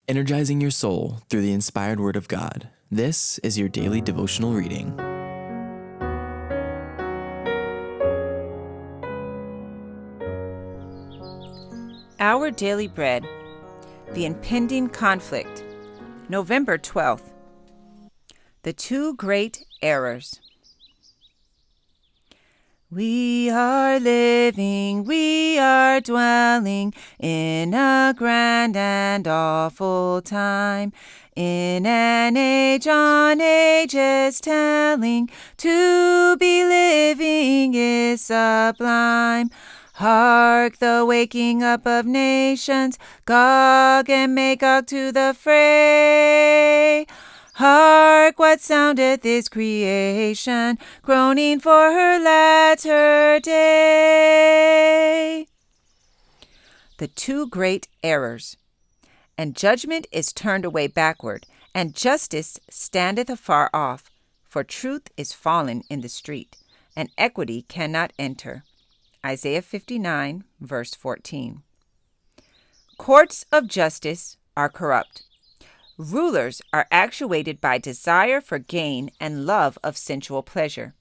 energizing your soul through the inspired Word of God. This is your daily devotional reading. Our Daily Bread, The Impending Conflict, November 12th. The Two Great Errors. We are living, we are dwelling in a grand and awful time, in an age on ages telling, to be living is sublime. Hark the waking up of nations, Gog and Magog to the fray. Hark what soundeth is creation, groaning for her latter day. The two great errors. And judgment is turned away backward, and justice standeth afar off. For truth is fallen in the street, and equity cannot enter. Isaiah 59, verse 14. Courts of justice are corrupt. Rulers are actuated by desire for gain and love of sensual pleasure.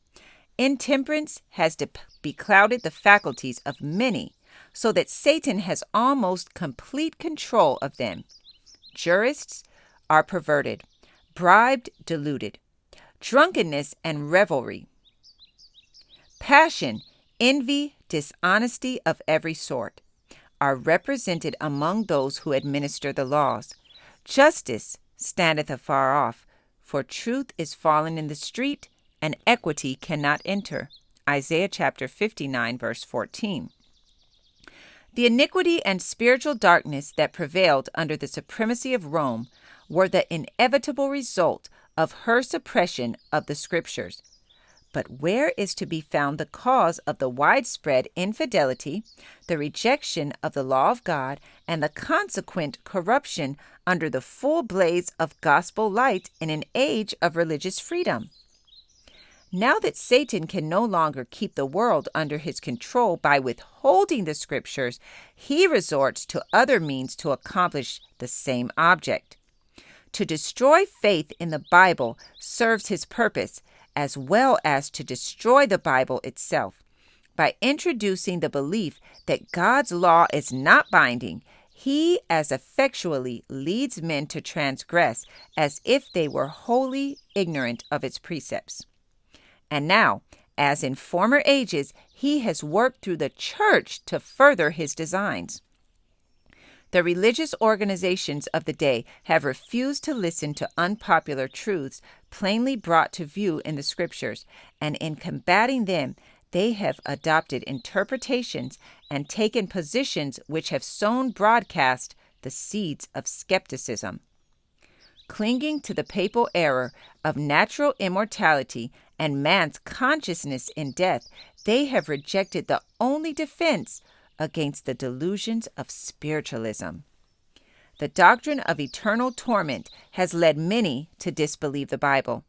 Intemperance has beclouded the faculties of many, so that Satan has almost complete control of them. Jurists are perverted, bribed, deluded. Drunkenness and revelry. Passion, envy, dishonesty of every sort are represented among those who administer the laws. Justice standeth afar off, for truth is fallen in the street, and equity cannot enter. Isaiah chapter 59, verse 14. The iniquity and spiritual darkness that prevailed under the supremacy of Rome were the inevitable result of her suppression of the Scriptures. But where is to be found the cause of the widespread infidelity, the rejection of the law of God, and the consequent corruption under the full blaze of gospel light in an age of religious freedom? Now that Satan can no longer keep the world under his control by withholding the Scriptures, he resorts to other means to accomplish the same object. To destroy faith in the Bible serves his purpose, as well as to destroy the Bible itself. By introducing the belief that God's law is not binding, he as effectually leads men to transgress as if they were wholly ignorant of its precepts. And now, as in former ages, he has worked through the church to further his designs. The religious organizations of the day have refused to listen to unpopular truths plainly brought to view in the Scriptures, and in combating them, they have adopted interpretations and taken positions which have sown broadcast the seeds of skepticism. Clinging to the papal error of natural immortality and man's consciousness in death, they have rejected the only defense against the delusions of spiritualism. The doctrine of eternal torment has led many to disbelieve the Bible.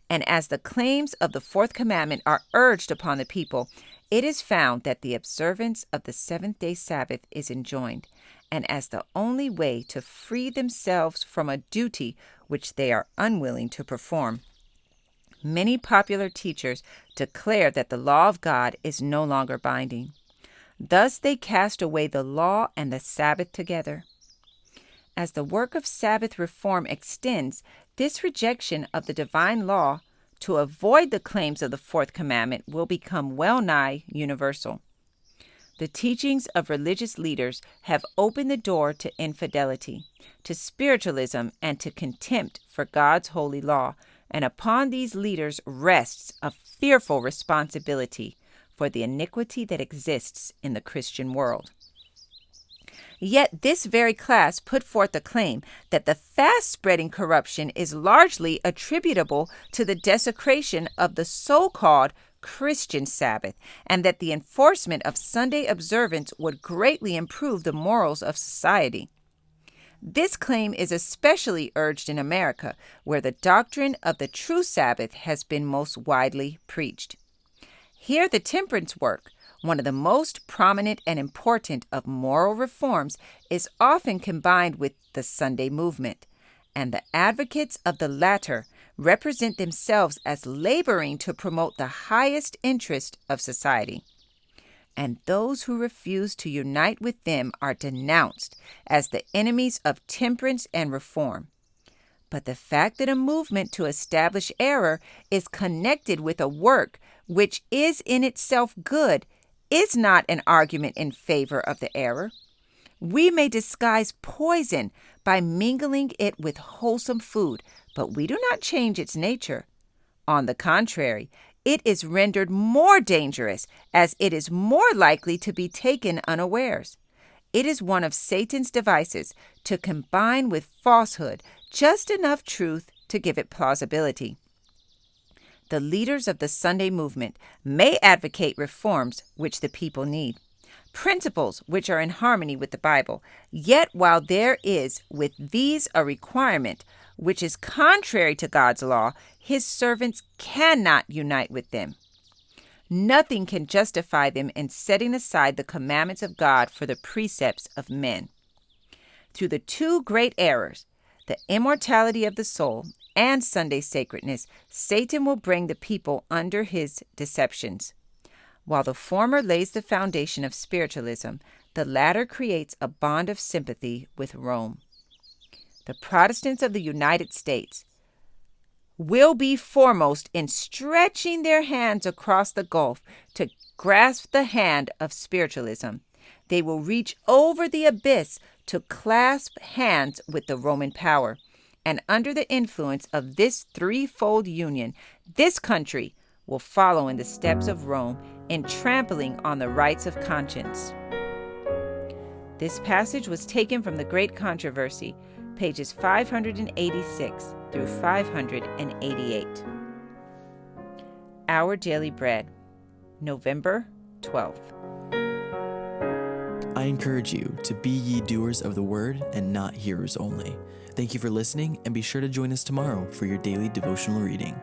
And as the claims of the fourth commandment are urged upon the people, it is found that the observance of the seventh-day Sabbath is enjoined, and as the only way to free themselves from a duty which they are unwilling to perform. Many popular teachers declare that the law of God is no longer binding. Thus they cast away the law and the Sabbath together. As the work of Sabbath reform extends, this rejection of the divine law to avoid the claims of the fourth commandment will become well-nigh universal. The teachings of religious leaders have opened the door to infidelity, to spiritualism, and to contempt for God's holy law, and upon these leaders rests a fearful responsibility for the iniquity that exists in the Christian world. Yet this very class put forth a claim that the fast-spreading corruption is largely attributable to the desecration of the so-called Christian Sabbath, and that the enforcement of Sunday observance would greatly improve the morals of society. This claim is especially urged in America, where the doctrine of the true Sabbath has been most widely preached. Here the temperance work, one of the most prominent and important of moral reforms, is often combined with the Sunday movement, and the advocates of the latter represent themselves as laboring to promote the highest interest of society. And those who refuse to unite with them are denounced as the enemies of temperance and reform. But the fact that a movement to establish error is connected with a work which is in itself good is not an argument in favor of the error. We may disguise poison by mingling it with wholesome food, but we do not change its nature. On the contrary, it is rendered more dangerous as it is more likely to be taken unawares. It is one of Satan's devices to combine with falsehood just enough truth to give it plausibility. The leaders of the Sunday movement may advocate reforms which the people need, principles which are in harmony with the Bible. Yet while there is with these a requirement which is contrary to God's law, his servants cannot unite with them. Nothing can justify them in setting aside the commandments of God for the precepts of men. Through the two great errors, the immortality of the soul and Sunday sacredness, Satan will bring the people under his deceptions. While the former lays the foundation of spiritualism, the latter creates a bond of sympathy with Rome. The Protestants of the United States will be foremost in stretching their hands across the gulf to grasp the hand of spiritualism. They will reach over the abyss to clasp hands with the Roman power. And under the influence of this threefold union, this country will follow in the steps of Rome in trampling on the rights of conscience. This passage was taken from The Great Controversy, pages 586 through 588. Our Daily Bread, November 12th. I encourage you to be ye doers of the word and not hearers only. Thank you for listening, and be sure to join us tomorrow for your daily devotional reading.